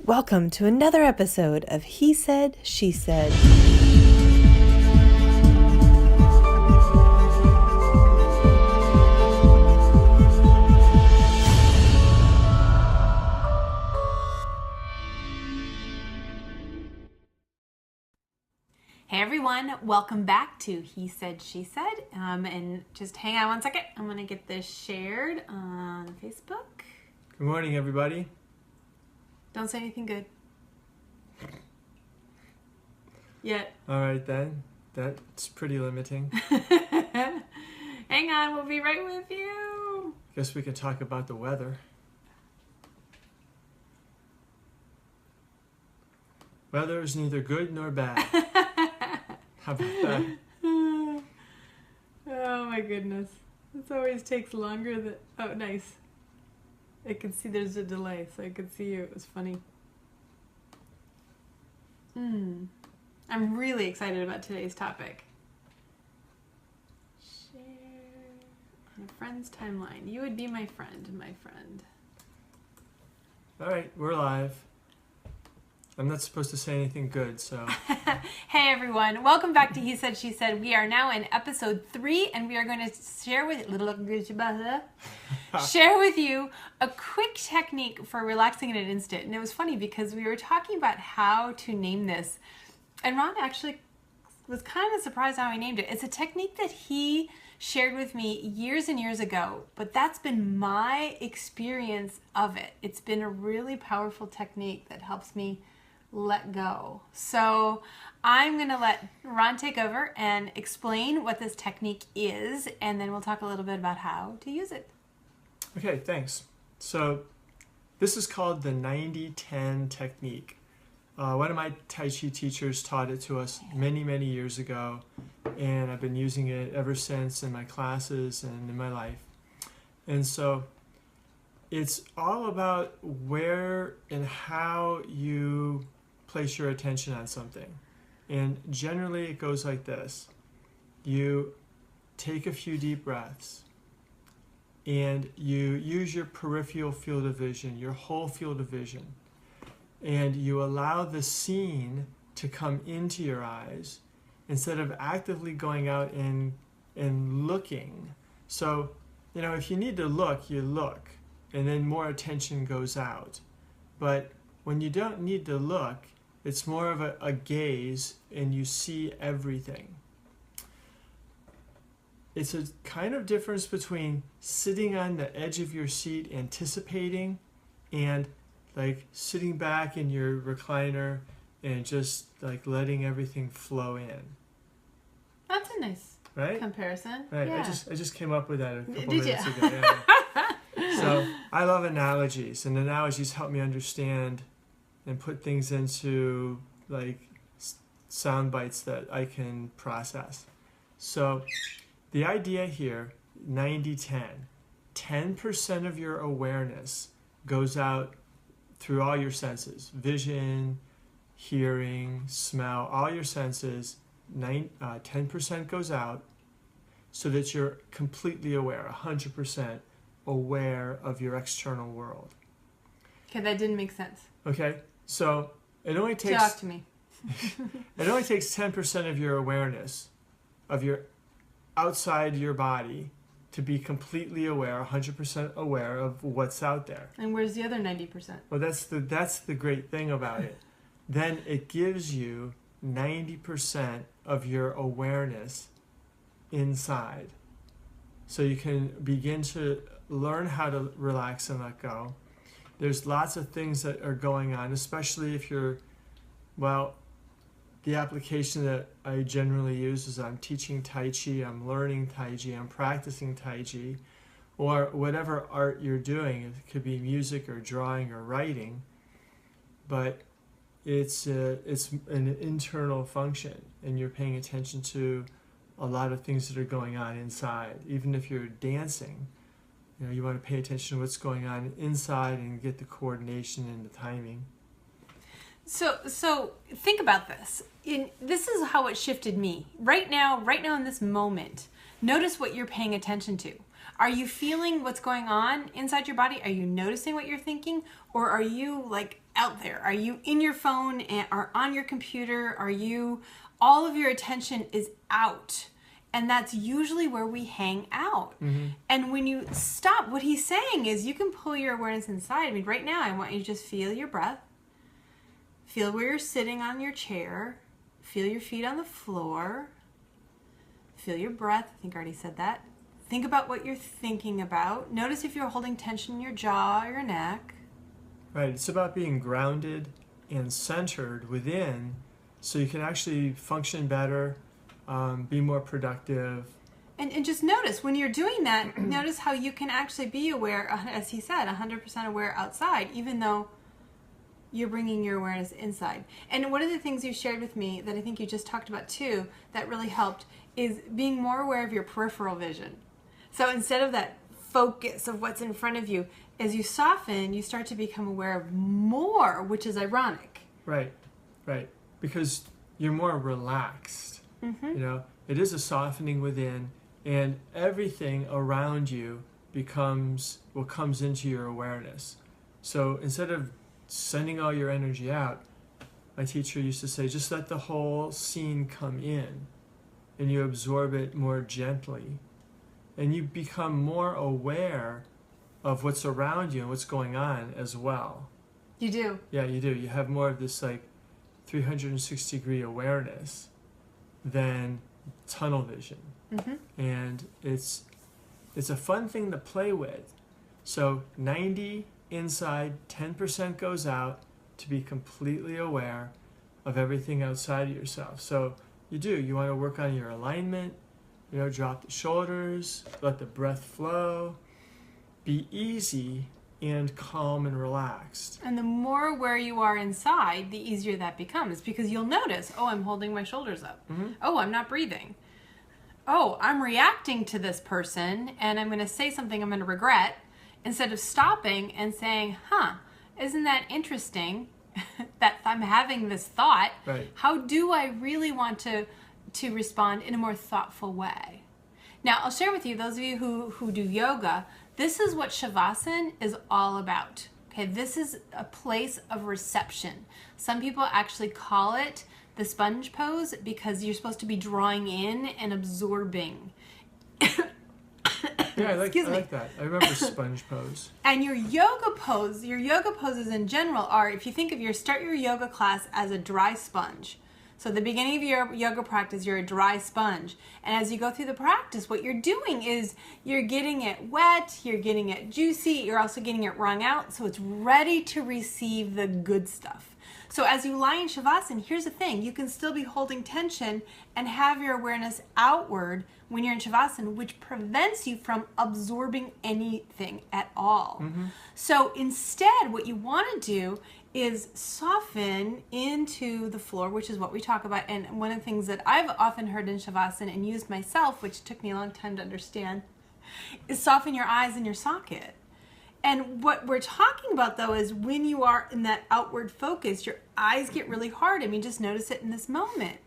Welcome to another episode of He Said, She Said. Hey everyone, welcome back to He Said, She Said. And just hang on one second. I'm going to get this shared on Facebook. Good morning, everybody. Don't say anything good. Yet. All right, then. That's pretty limiting. Hang on, we'll be right with you. Guess we can talk about the weather. Weather is neither good nor bad. How about that? Oh my goodness. This always takes longer than... Oh, nice. I could see there's a delay, so I could see you. It was funny. I'm really excited about today's topic. Share on a friend's timeline. You would be my friend, my friend. All right, we're live. I'm not supposed to say anything good, so... Hey everyone, welcome back to He Said, She Said. We are now in episode 3, and we are going to share with you a quick technique for relaxing in an instant. And it was funny because we were talking about how to name this, and Ron actually was kind of surprised how I named it. It's a technique that he shared with me years and years ago, but that's been my experience of it. It's been a really powerful technique that helps me let go. So I'm going to let Ron take over and explain what this technique is, and then we'll talk a little bit about how to use it. Okay, thanks. So this is called the 90-10 technique. One of my Tai Chi teachers taught it to us many, many years ago, and I've been using it ever since in my classes and in my life. And so it's all about where and how you place your attention on something. And generally it goes like this. You take a few deep breaths and you use your peripheral field of vision, your whole field of vision, and you allow the scene to come into your eyes instead of actively going out and looking. So, if you need to look, you look, and then more attention goes out. But when you don't need to look, it's more of a gaze, and you see everything. It's a kind of difference between sitting on the edge of your seat anticipating and like sitting back in your recliner and just like letting everything flow in. That's a nice comparison. Right. Yeah. I just came up with that a couple Did minutes you? ago. Yeah. So I love analogies, and analogies help me understand and put things into like sound bites that I can process. So the idea here, 90-10, 10% of your awareness goes out through all your senses, vision, hearing, smell, all your senses. 10% goes out so that you're completely aware, 100% aware of your external world. Okay, that didn't make sense. Okay, so it only takes... Talk to me. It only takes 10% of your awareness, of your outside your body, to be completely aware, 100% aware of what's out there. And where's the other 90%? Well, that's the great thing about it. Then it gives you 90% of your awareness inside. So you can begin to learn how to relax and let go. There's lots of things that are going on, especially if you're, the application that I generally use is I'm teaching Tai Chi, I'm learning Tai Chi, I'm practicing Tai Chi, or whatever art you're doing. It could be music or drawing or writing, but it's an internal function, and you're paying attention to a lot of things that are going on inside. Even if you're dancing, you want to pay attention to what's going on inside and get the coordination and the timing. So think about this. This is how it shifted me. Right now in this moment, notice what you're paying attention to. Are you feeling what's going on inside your body? Are you noticing what you're thinking? Or are you like out there? Are you in your phone or on your computer? All of your attention is out? And that's usually where we hang out. Mm-hmm. And when you stop, what he's saying is you can pull your awareness inside. I mean, right now, I want you to just feel your breath. Feel where you're sitting on your chair. Feel your feet on the floor. Feel your breath. I think I already said that. Think about what you're thinking about. Notice if you're holding tension in your jaw or your neck. Right. It's about being grounded and centered within so you can actually function better, be more productive. And just notice when you're doing that, notice how you can actually be aware, as he said, 100% aware outside, even though you're bringing your awareness inside. And one of the things you shared with me that I think you just talked about too, that really helped, is being more aware of your peripheral vision. So instead of that focus of what's in front of you, as you soften, you start to become aware of more, which is ironic. Right, right. Because you're more relaxed. Mm-hmm. You know, it is a softening within, and everything around you comes into your awareness. So instead of sending all your energy out, my teacher used to say, just let the whole scene come in, and you absorb it more gently, and you become more aware of what's around you and what's going on as well. You do. Yeah, you do. You have more of this like 360-degree awareness than tunnel vision. Mm-hmm. And it's a fun thing to play with. So 90 inside, 10% goes out to be completely aware of everything outside of yourself. So you want to work on your alignment, drop the shoulders, let the breath flow, be easy and calm and relaxed. And the more aware you are inside, the easier that becomes, because you'll notice, oh, I'm holding my shoulders up. Mm-hmm. Oh, I'm not breathing. Oh, I'm reacting to this person and I'm going to say something I'm going to regret, instead of stopping and saying, isn't that interesting that I'm having this thought? Right. How do I really want to respond in a more thoughtful way? Now, I'll share with you, those of you who do yoga, this is what Shavasana is all about. Okay, this is a place of reception. Some people actually call it the sponge pose because you're supposed to be drawing in and absorbing. Yeah, I like that. I remember sponge pose. And your yoga poses in general are, if you think of start your yoga class as a dry sponge. So at the beginning of your yoga practice, you're a dry sponge. And as you go through the practice, what you're doing is you're getting it wet, you're getting it juicy, you're also getting it wrung out, so it's ready to receive the good stuff. So as you lie in Shavasana, here's the thing, you can still be holding tension and have your awareness outward when you're in Shavasana, which prevents you from absorbing anything at all. Mm-hmm. So instead, what you want to do is soften into the floor, which is what we talk about. And one of the things that I've often heard in Shavasana and used myself, which took me a long time to understand, is soften your eyes in your socket. And what we're talking about, though, is when you are in that outward focus, your eyes get really hard. I mean, just notice it in this moment.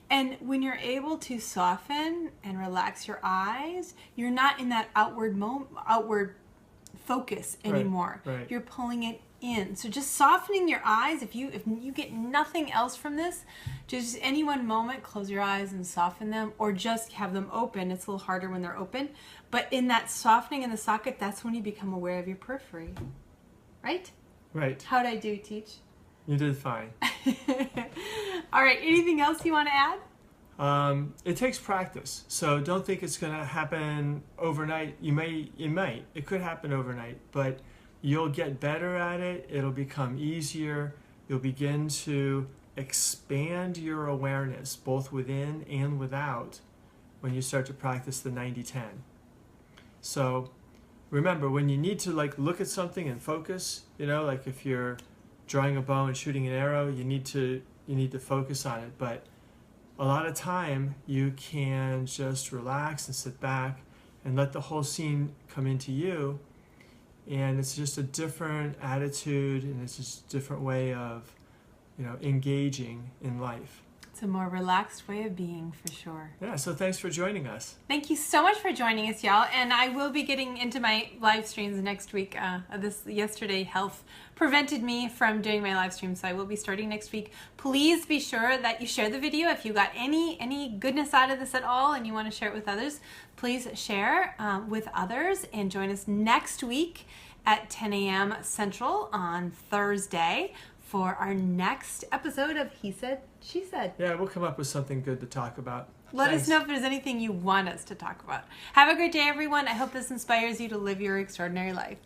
And when you're able to soften and relax your eyes, you're not in that outward focus anymore. Right. You're pulling it in. So just softening your eyes, if you get nothing else from this, just any one moment, close your eyes and soften them, or just have them open. It's a little harder when they're open. But in that softening in the socket, that's when you become aware of your periphery. Right? Right. How'd I do, Teach? You did fine. All right, anything else you want to add? It takes practice, so don't think it's going to happen overnight. It could happen overnight, but you'll get better at it. It'll become easier. You'll begin to expand your awareness, both within and without, when you start to practice the 90-10. So remember, when you need to look at something and focus, like if you're drawing a bow and shooting an arrow, you need to focus on it. But a lot of time you can just relax and sit back and let the whole scene come into you. And it's just a different attitude, and it's just a different way of, engaging in life. It's a more relaxed way of being, for sure. Yeah, so thanks for joining us. Thank you so much for joining us, y'all. And I will be getting into my live streams next week. Yesterday, health prevented me from doing my live stream, so I will be starting next week. Please be sure that you share the video. If you got any goodness out of this at all and you want to share it with others, please share with others and join us next week at 10 a.m. Central on Thursday for our next episode of He Said, She Said. Yeah, we'll come up with something good to talk about. Let Thanks. us know if there's anything you want us to talk about. Have a great day, everyone. I hope this inspires you to live your extraordinary life.